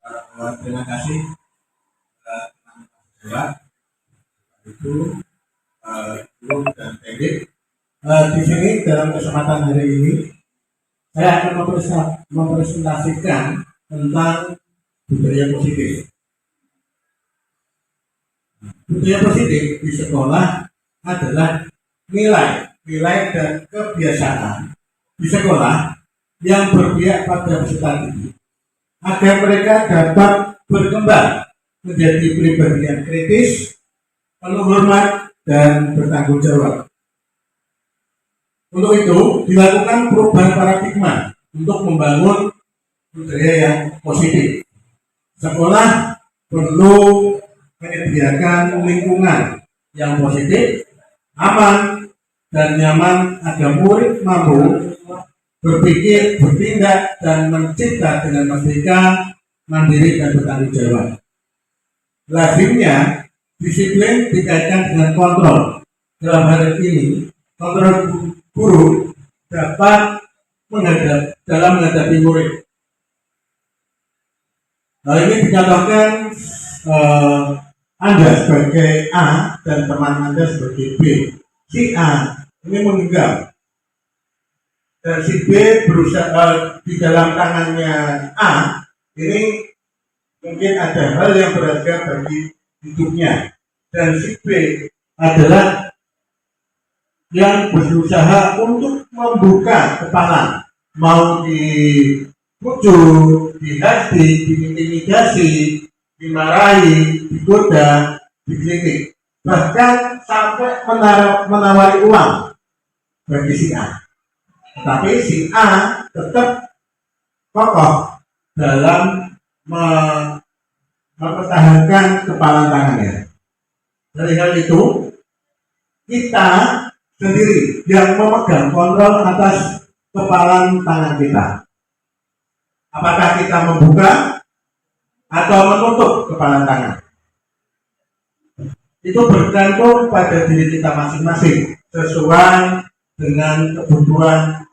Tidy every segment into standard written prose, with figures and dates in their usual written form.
Terima kasih Pak itu Ibu dan Edik. Di sini dalam kesempatan hari ini saya akan mempresentasikan tentang budaya positif. Budaya positif di sekolah adalah nilai dan kebiasaan di sekolah yang berpihak pada peserta didik agar mereka dapat berkembang menjadi pribadi yang kritis, penuh hormat, dan bertanggung jawab. Untuk itu dilakukan perubahan paradigma untuk membangun budaya yang positif. Sekolah perlu menyediakan lingkungan yang positif, aman, dan nyaman agar murid mampu berpikir, bertindak, dan mencipta dengan merdeka, mandiri, dan bertanggung jawab. Lazimnya, disiplin dikaitkan dengan kontrol. Dalam hal ini, kontrol guru dapat menghadapi murid. Hal ini dicontohkan Anda sebagai A dan teman Anda sebagai B. Si A ini menggenggam dan si B berusaha di dalam tangannya A ini mungkin ada hal yang berharga bagi hidupnya, dan si B adalah yang berusaha untuk membuka kepala, mau dibujuk, dihasut, diintimidasi, dimarahi, digoda, dikritik, bahkan sampai menawari uang bagi si A. Tetapi si A tetap kokoh dalam mempertahankan kepalan tangannya. Dari hal itu, kita sendiri yang memegang kontrol atas kepalan tangan kita. Apakah kita membuka atau menutup kepalan tangan? Itu bergantung pada diri kita masing-masing sesuai dengan kebutuhan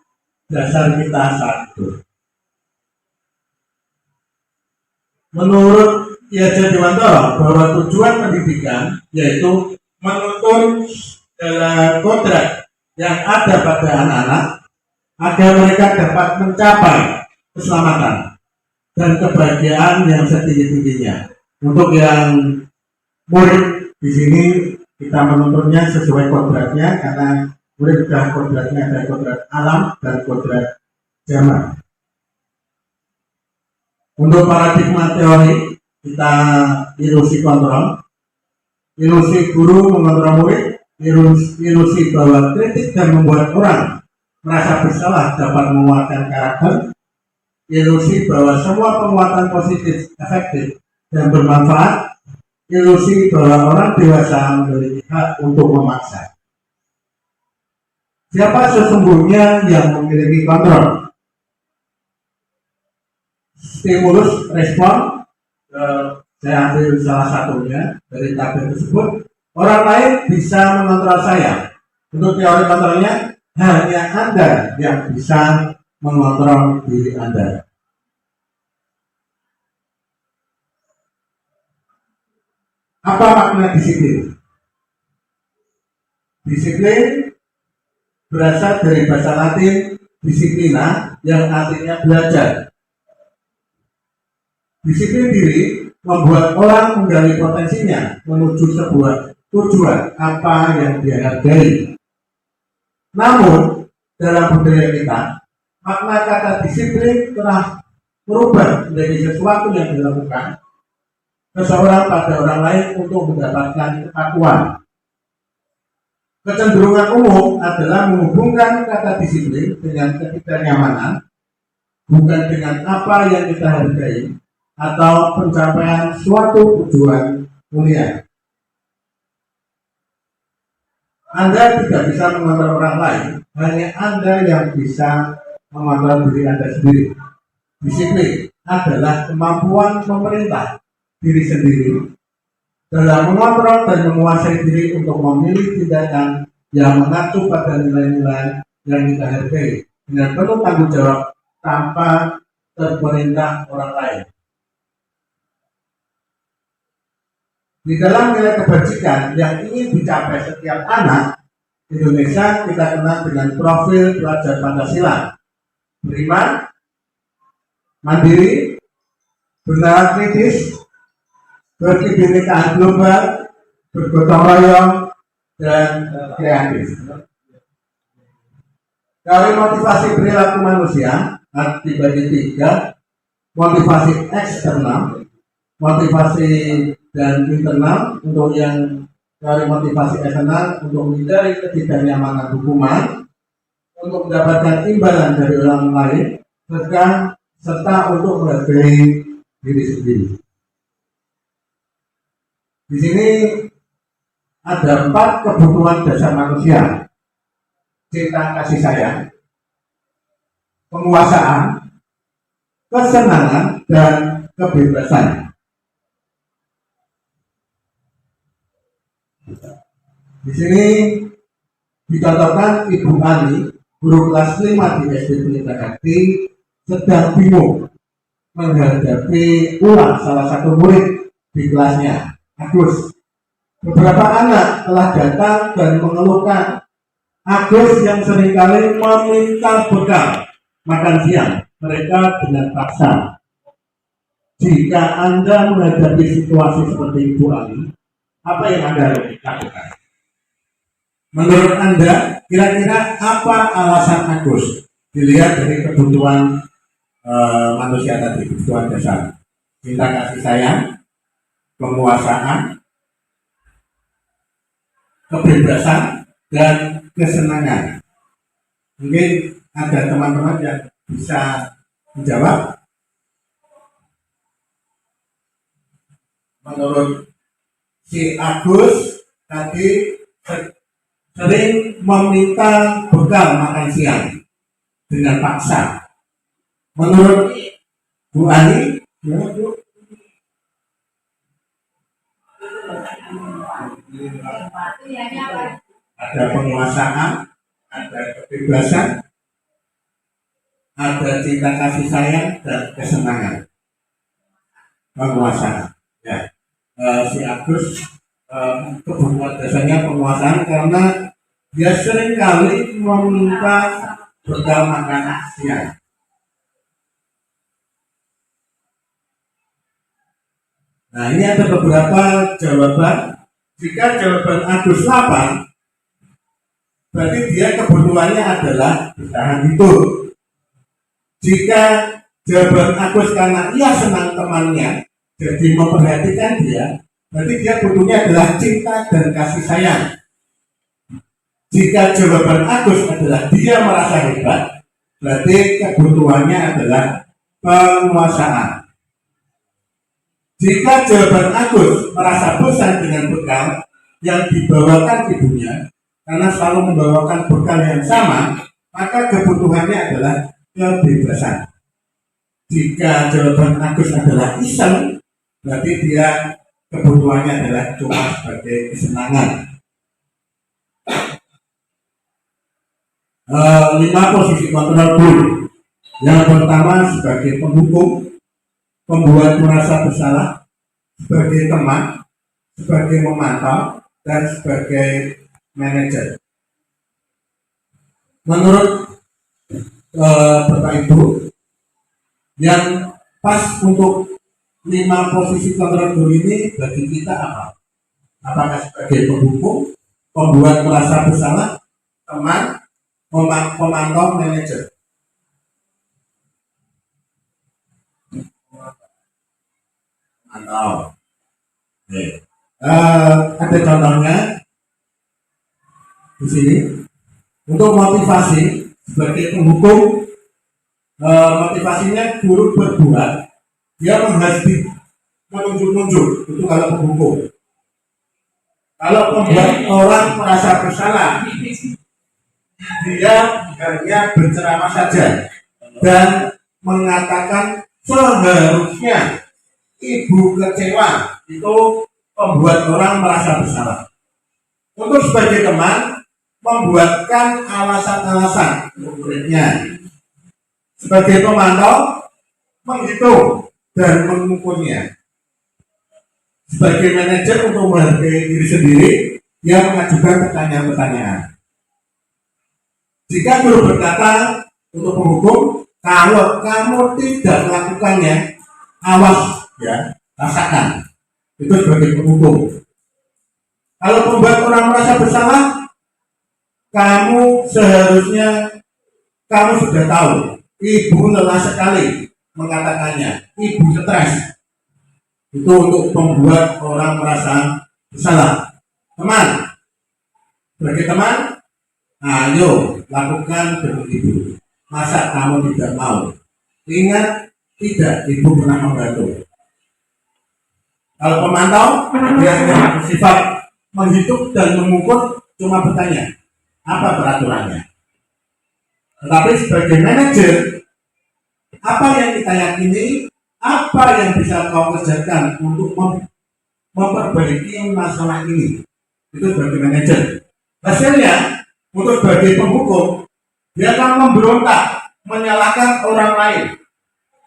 dasar kita saat itu. Menurut Ki Dewantara bahwa tujuan pendidikan yaitu menuntun segala kodrat yang ada pada anak-anak agar mereka dapat mencapai keselamatan dan kebahagiaan yang setinggi-tingginya. Untuk yang murid di sini kita menuntunnya sesuai kodratnya, karena murid sudah kodratnya ada kodrat alam dan kodrat zaman. Untuk paradigma teori kita ilusi kontrol, ilusi guru mengontrol murid, ilusi bahwa kritik dan membuat orang merasa bersalah dapat menguatkan karakter, ilusi bahwa semua penguatan positif efektif dan bermanfaat, ilusi bahwa orang dewasa memiliki hak untuk memaksa. Siapa sesungguhnya yang memiliki kontrol? Stimulus respon, saya ambil salah satunya dari tabel tersebut. Orang lain bisa mengontrol saya. Untuk teori kontrolnya, hanya Anda yang bisa mengontrol diri Anda. Apa makna disiplin? Disiplin berasal dari bahasa Latin disiplina yang artinya belajar. Disiplin diri membuat orang menggali potensinya menuju sebuah tujuan apa yang dia hargai. Namun, dalam budaya kita, makna kata disiplin telah berubah menjadi sesuatu yang dilakukan seseorang pada orang lain untuk mendapatkan kepatuhan. Kecenderungan umum adalah menghubungkan kata disiplin dengan ketidaknyamanan, bukan dengan apa yang kita hargai atau pencapaian suatu tujuan mulia. Anda tidak bisa mengontrol orang lain, hanya Anda yang bisa mengontrol diri Anda sendiri. Disiplin adalah kemampuan pemerintah diri sendiri dalam mengontrol dan menguasai diri untuk memilih tindakan yang mengacu pada nilai-nilai yang kita hargai dengan penuh tanggung jawab tanpa terperintah orang lain. Di dalam nilai kebajikan yang ingin dicapai setiap anak Indonesia, kita kenal dengan profil pelajar Pancasila: beriman, mandiri, benar kritis, berkebinekaan global, bergotong royong, dan kreatif. Dari motivasi perilaku manusia dibagi tiga: motivasi eksternal, motivasi dan internal. Untuk yang dari motivasi eksternal, untuk menghindari ketidaknyamanan hukuman, untuk mendapatkan imbalan dari orang lain, serta untuk menghargai diri sendiri. Di sini ada 4 kebutuhan dasar manusia: cinta kasih sayang, penguasaan, kesenangan, dan kebebasan. Di sini dicontohkan Ibu Ani, guru kelas 5 di SD Pelita Bakti, sedang bingung menghadapi ulang salah satu murid di kelasnya, Agus. Beberapa anak telah datang dan mengeluhkan Agus yang seringkali meminta bekal makan siang mereka dengan paksa. Jika Anda menghadapi situasi seperti Ibu Ani, apa yang Anda lakukan? Menurut Anda, kira-kira apa alasan Agus? Dilihat dari kebutuhan manusia tadi, kebutuhan dasar: cinta kasih sayang, penguasaan, kebebasan, dan kesenangan. Mungkin ada teman-teman yang bisa menjawab. Menurut si Agus tadi sering meminta bekal makan siang dengan paksa. Menurut Bu Ani, ada penguasaan, ada kebebasan, ada cinta kasih sayang, dan kesenangan. Penguasaan. Ya. Si Agus kebutuhan dasarnya penguasaan karena dia sering kali meminta bekal makan siang. Nah, ini ada beberapa jawaban. Jika jawaban Agus 8, berarti dia kebutuhannya adalah bertahan hidup. Jika jawaban Agus karena ia senang temannya, jadi memperhatikan dia, berarti dia butuhnya adalah cinta dan kasih sayang. Jika jawaban Agus adalah dia merasa hebat, berarti kebutuhannya adalah penguasaan. Jika jawaban Agus merasa bosan dengan bekal yang dibawakan ibunya, karena selalu membawakan bekal yang sama, maka kebutuhannya adalah kebebasan. Jika jawaban Agus adalah iseng, berarti dia kebutuhannya adalah cuma sebagai kesenangan. 5 posisi kontrol dulu. Yang pertama sebagai penghukum, membuat merasa bersalah, sebagai teman, sebagai memantau, dan sebagai manajer. Menurut Bapak Ibu, yang pas untuk 5 posisi kontrol dulu ini bagi kita apa? Apakah sebagai penghukum, pembuat merasa bersalah, teman, pemantau, manajer? Mantau. Ada contohnya di sini. Untuk motivasi sebagai penghukum, motivasinya guru berbuat, dia menghasbi, menunjuk-nunjuk, itu kalau penghukum. Kalau membuat orang merasa bersalah, dia hanya berceramah saja dan mengatakan seharusnya ibu kecewa, itu membuat orang merasa bersalah. Untuk sebagai teman, membuatkan alasan-alasan untuk muridnya. Sebagai pemantau, menghitung dan mengukurnya. sebagai manajer untuk menghargai diri sendiri, dia mengajukan pertanyaan-pertanyaan. Jika guru berkata untuk penghukum, kalau kamu tidak melakukannya, awas ya, rasakan. Itu sebagai penghukum. Kalau membuat orang merasa bersalah, kamu seharusnya kamu sudah tahu. Ibu lelah sekali mengatakannya. Ibu stres. Itu untuk membuat orang merasa bersalah. Teman, sebagai teman, ayo lakukan demi ibu. Masa kamu tidak mau? Ingat, tidak, ibu pernah membantu. Kalau pemantau, dia bersifat menghitung dan mengukur, cuma bertanya, apa peraturannya? Tetapi sebagai manajer, apa yang kita yakini, apa yang bisa kau kerjakan untuk memperbaiki masalah ini? Itu sebagai manajer. Hasilnya, untuk sebagai penghukum, dia akan memberontak, menyalahkan orang lain,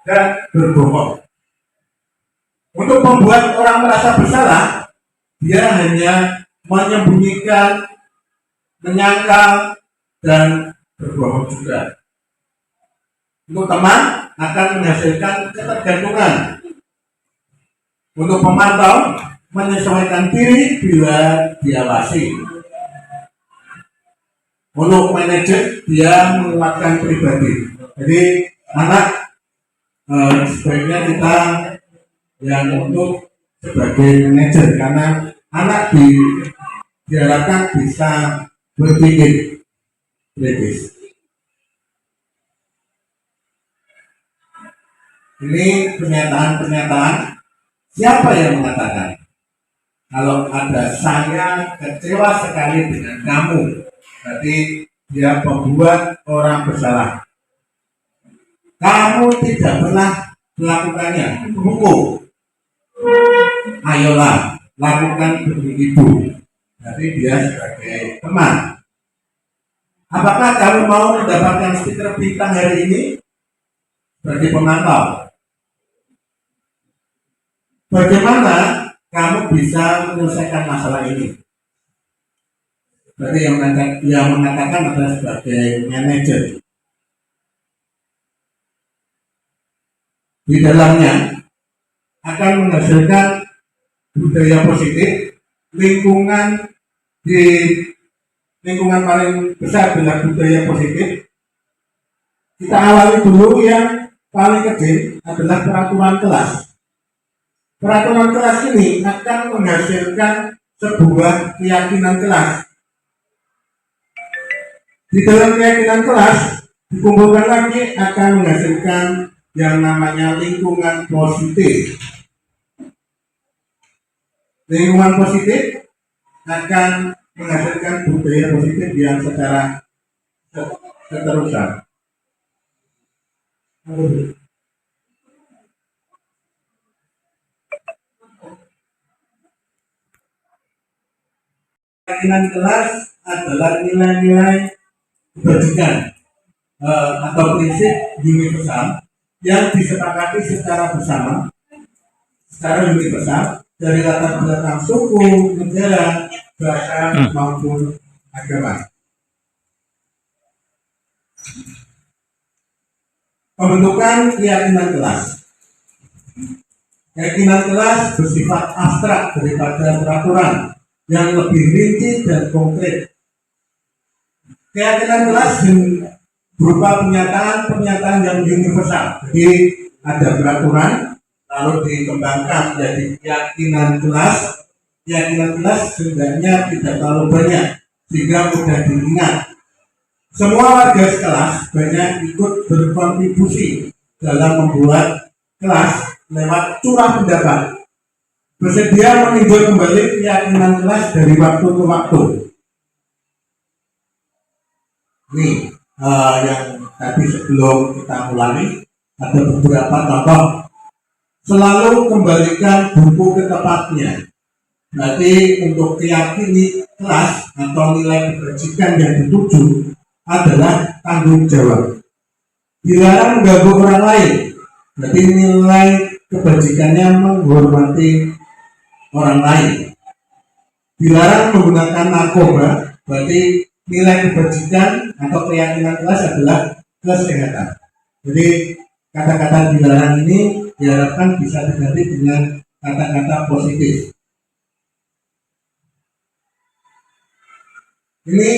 dan berbohong. Untuk membuat orang merasa bersalah, dia hanya menyembunyikan, menyangkal, dan berbohong juga. Untuk teman akan menghasilkan ketergantungan. Untuk pemantau menyesuaikan diri bila diawasi. Untuk manajer dia menguatkan pribadi. Jadi anak sebaiknya kita yang untuk sebagai manajer, karena anak diharapkan bisa berpikir kritis. Ini pernyataan-pernyataan siapa yang mengatakan kalau ada saya kecewa sekali dengan kamu, berarti dia membuat orang bersalah. Kamu tidak pernah melakukannya, hukum. Ayolah lakukan demi ibu. Jadi dia sebagai teman. Apakah kamu mau mendapatkan stiker bintang hari ini? Sebagai pemantau. Bagaimana kamu bisa menyelesaikan masalah ini? Berarti yang mengatakan adalah sebagai manajer. Di dalamnya akan menghasilkan budaya positif, lingkungan paling besar dengan budaya positif. Kita awali dulu yang paling kecil adalah peraturan kelas. Peraturan kelas ini akan menghasilkan sebuah keyakinan kelas. Di dalam keyakinan kelas dikumpulkan lagi akan menghasilkan yang namanya lingkungan positif. Lingkungan positif akan menghasilkan budaya positif yang secara keterusan. Keyakinan kelas adalah nilai-nilai kebajikan atau prinsip universal yang disepakati secara bersama, secara universal dari latar belakang suku, negara, bahasa maupun agama. Pembentukan keyakinan kelas. Keyakinan kelas bersifat abstrak daripada peraturan yang lebih rinci dan konkret. Keyakinan kelas berupa pernyataan yang universal. Jadi ada peraturan lalu dikembangkan menjadi keyakinan kelas. Keyakinan kelas sebenarnya tidak terlalu banyak sehingga mudah diingat. Semua warga sekelas banyak ikut berkontribusi dalam membuat kelas lewat curah pendapat. Bersedia meninjau kembali keyakinan kelas dari waktu ke waktu. Ini yang tadi sebelum kita mulai ada beberapa contoh. Selalu kembalikan buku ke tempatnya. Berarti untuk keyakinan kelas atau nilai kebajikan yang dituju adalah tanggung jawab. Dilarang mengganggu orang lain. Berarti nilai kebajikannya menghormati orang lain. Dilarang menggunakan narkoba, berarti nilai kebajikan atau keyakinan kelas adalah kesehatan. Jadi kata-kata dilarang ini diharapkan bisa diganti dengan kata-kata positif. Ini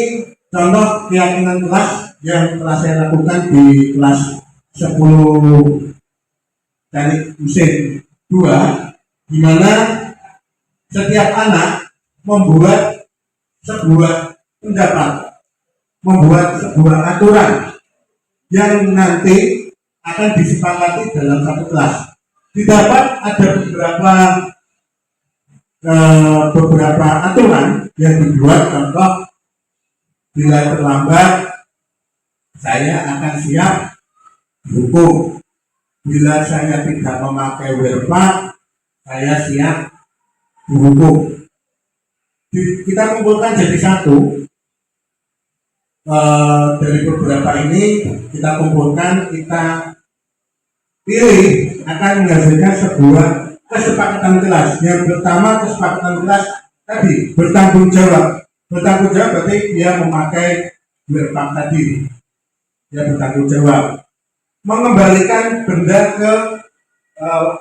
contoh keyakinan kelas yang telah saya lakukan di kelas 10 teknik mesin 2, di mana setiap anak membuat sebuah pendapat, membuat sebuah aturan yang nanti akan disepakati dalam satu kelas. Didapat ada beberapa aturan yang dibuat, contoh bila terlambat saya akan siap dihukum. Bila saya tidak memakai werpa, saya siap dihukum. Kita kumpulkan jadi satu. Dari beberapa ini kita kumpulkan, kita pilih akan menghasilkan sebuah kesepakatan kelas. Yang pertama, kesepakatan kelas tadi bertanggung jawab. Bertanggung jawab berarti dia memakai werpa tadi, dia bertanggung jawab. Mengembalikan benda ke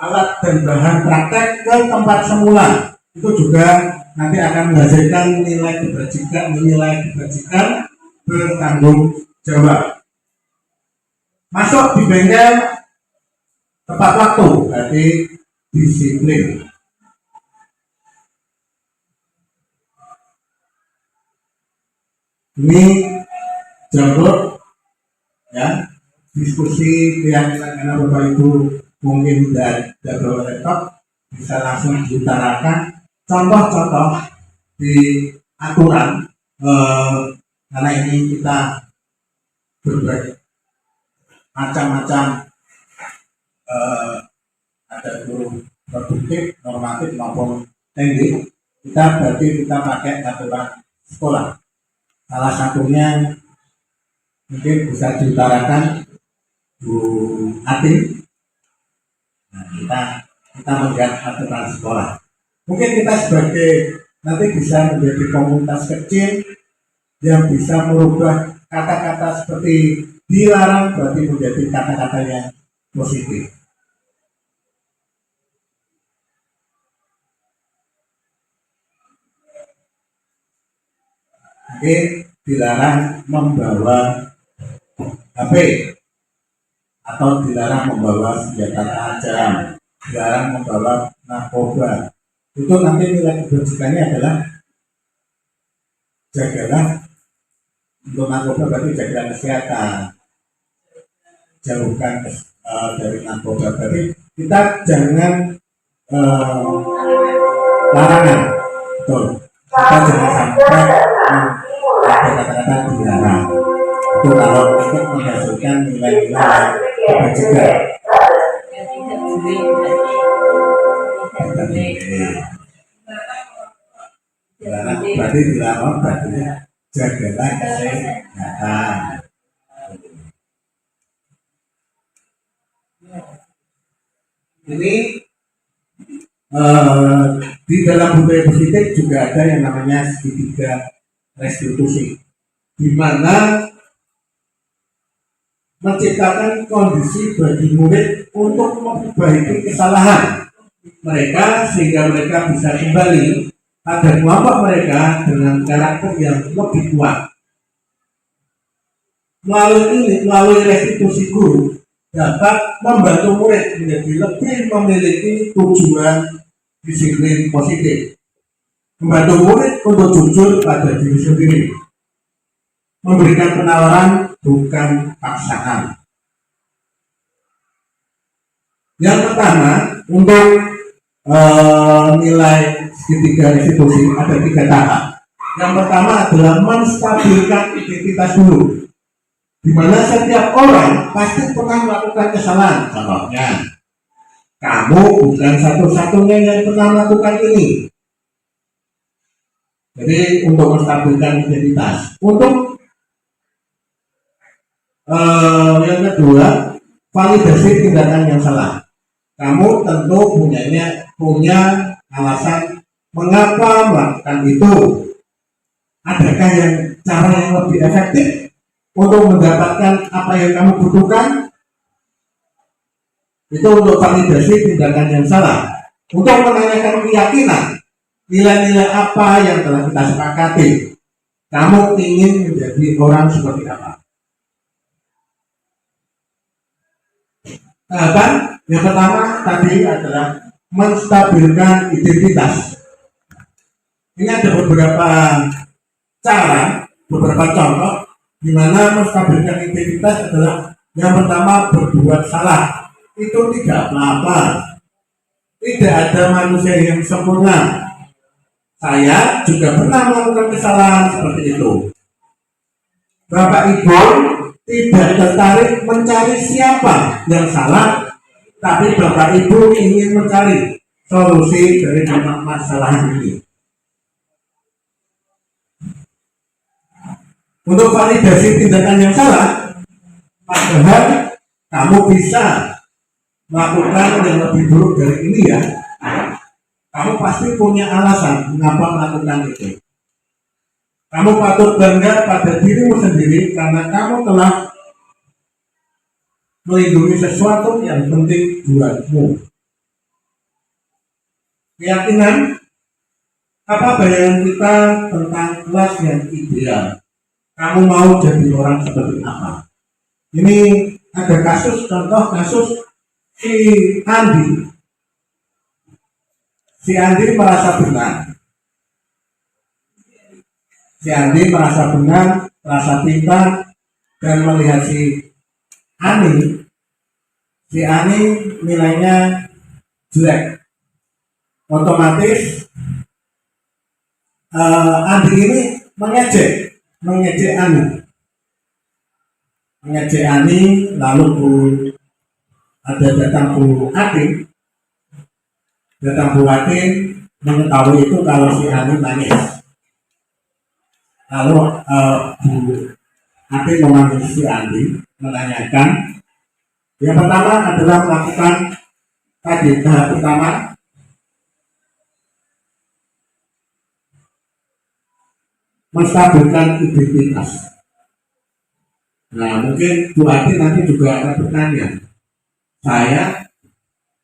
alat dan bahan praktek ke tempat semula, itu juga nanti akan menghasilkan nilai kebajikan bertanggung jawab. Masuk di bengkel tepat waktu, berarti disiplin. Ini jalur ya, diskusi keyakinan karena Bapak Ibu mungkin tidak bawa laptop, bisa langsung diutarakan contoh-contoh di aturan, karena ini kita berbagai macam-macam, ada guru produktif, normatif maupun teknik. Kita pakai aturan sekolah. Salah satunya mungkin bisa diutarakan Bu Atin. Nah, kita melihat aturan sekolah. Mungkin kita sebagai nanti bisa menjadi komunitas kecil yang bisa merubah kata-kata seperti dilarang berarti menjadi kata-kata yang positif. Oke, dilarang membawa HP atau dilarang membawa senjata tajam, dilarang membawa narkoba. Itu nanti nilai kebajikannya adalah jagalah, untuk narkoba berarti jagalah kesehatan, jauhkan dari narkoba. Berarti kita jangan larangan, betul. Kita jangan sampai ada kata-kata dilarang. Itu kalau untuk menghasilkan nilai-nilai kebajikan. Berarti dilarang berarti jagalah kesehatan. Ini di dalam budaya positif juga ada yang namanya segitiga restitusi, di mana menciptakan kondisi bagi murid untuk memperbaiki kesalahan mereka sehingga mereka bisa kembali pada kelompok mereka dengan karakter yang lebih kuat. Melalui restitusi guru dapat membantu murid menjadi lebih memiliki tujuan disiplin positif, membantu murid untuk jujur pada diri sendiri, memberikan penawaran bukan paksaan. Yang pertama, untuk nilai segitiga restitusi ada 3 tahap. Yang pertama adalah menstabilkan identitas dulu, di mana setiap orang pasti pernah melakukan kesalahan. Contohnya, kamu bukan satu-satunya yang pernah melakukan ini. Jadi untuk menstabilkan identitas. Untuk yang kedua, validasi tindakan yang salah. Kamu tentu punya alasan mengapa melakukan itu? Adakah cara yang lebih efektif untuk mendapatkan apa yang kamu butuhkan? Itu untuk validasi tindakan yang salah. Untuk menanyakan keyakinan, nilai-nilai apa yang telah kita sepakati. Kamu ingin menjadi orang seperti apa? Tahapan yang pertama tadi adalah menstabilkan identitas. Ini ada beberapa cara, beberapa contoh di mana menstabilkan identitas adalah yang pertama berbuat salah. Itu tidak apa-apa. Tidak ada manusia yang sempurna. Saya juga pernah melakukan kesalahan seperti itu. Bapak Ibu tidak tertarik mencari siapa yang salah, tapi Bapak Ibu ingin mencari solusi dari masalah ini. Untuk validasi tindakan yang salah, padahal kamu bisa melakukan yang lebih buruk dari ini ya. Kamu pasti punya alasan mengapa melakukan itu. Kamu patut bangga pada dirimu sendiri karena kamu telah melindungi sesuatu yang penting buatmu. Keyakinan, apa bayangan kita tentang kelas yang ideal? Kamu mau jadi orang seperti apa? Ini ada contoh kasus si Andi. Si Andi merasa benar. Si Andi merasa benar, merasa pintar, dan melihat si Ani nilainya jelek. Otomatis Andi ini mengejek Ani, lalu datang Bu Atin mengetahui itu kalau si Ani nangis. Lalu Bu Atin memanggil si Andi, menanyakan. Yang pertama adalah melakukan tahap pertama, menstabilkan identitas. Nah, mungkin Bu Atin nanti juga akan bertanya, saya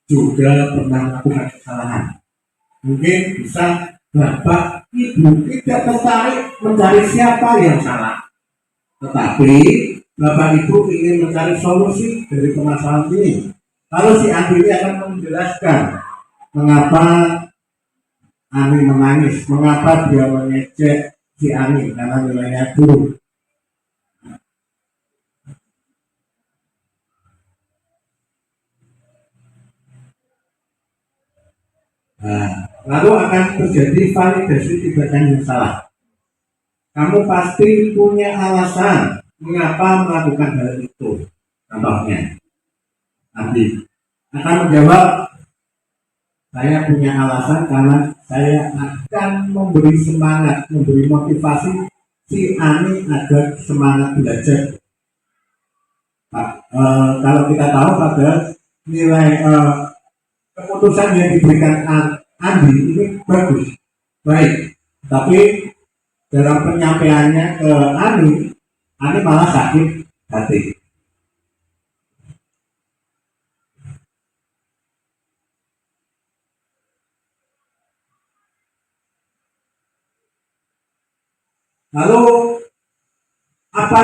juga pernah melakukan kesalahan. Mungkin bisa Bapak Ibu tidak tertarik mencari siapa yang salah, tetapi Bapak Ibu ingin mencari solusi dari permasalahan ini. Lalu si Andi ini akan menjelaskan mengapa Ani menangis, mengapa dia mengejek si Ani karena nilainya buruk. Nah, lalu akan terjadi validasi tindakan yang salah. Kamu pasti punya alasan mengapa melakukan hal itu. Contohnya, nanti akan menjawab, saya punya alasan karena saya akan memberi semangat, memberi motivasi si Ani agar semangat belajar. Kalau kita tahu pada nilai keputusan yang diberikan Andi ini bagus, baik, tapi dalam penyampaiannya ke Ani malah sakit hati. Lalu apa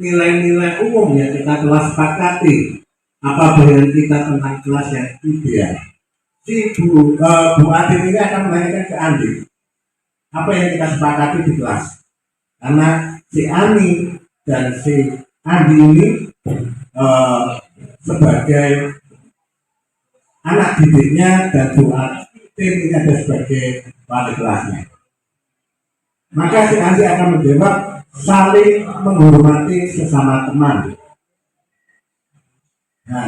nilai-nilai umum yang kita telah sepakati? Apa bayangan kita tentang kelas yang ideal? Si Bu Atin ini akan menanyakan ke Andi, apa yang kita sepakati di kelas? Karena si Ani dan si Andi ini sebagai anak didiknya dan Bu Atin ini ada sebagai wali kelasnya. Maka si Andi akan menjawab, saling menghormati sesama teman. Nah,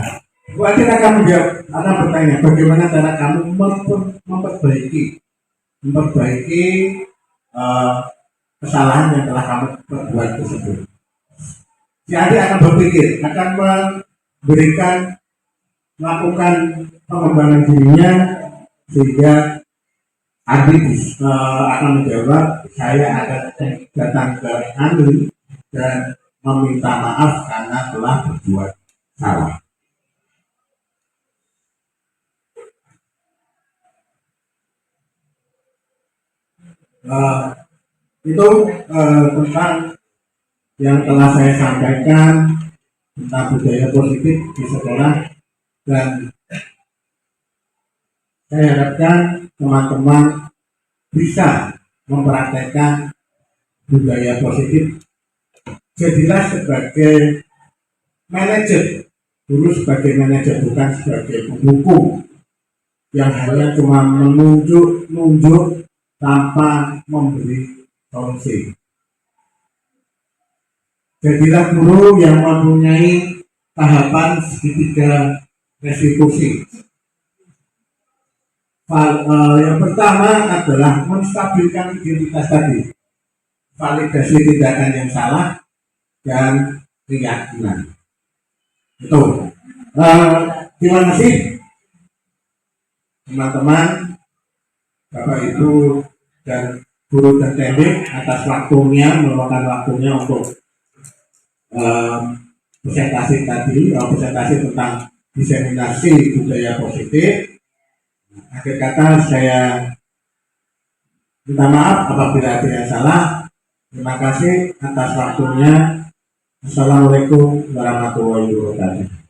Bu Atin akan bertanya, bagaimana cara kamu memperbaiki kesalahan yang telah kamu perbuat tersebut. Si Andi akan berpikir, akan melakukan pengembangan dirinya sehingga Andi akan menjawab, saya akan datang ke Andi dan meminta maaf karena telah berbuat salah. Itu tentang yang telah saya sampaikan tentang budaya positif di sekolah, dan saya harapkan teman-teman bisa mempraktekkan budaya positif. Jadilah sebagai manajer, dulu sebagai manajer, bukan sebagai pendukung yang hanya cuma menunjuk tanpa memberi solusi. Jadilah guru yang mempunyai tahapan segitiga restitusi. Yang pertama adalah menstabilkan identitas tadi, validasi tindakan yang salah dan keyakinan. Itu. Terima kasih teman-teman, Bapak Ibu dan guru dan teknik atas waktunya, meluangkan waktunya untuk presentasi tadi, presentasi tentang diseminasi budaya positif. Akhir kata saya minta maaf apabila ada yang salah. Terima kasih atas waktunya. Assalamualaikum warahmatullahi wabarakatuh.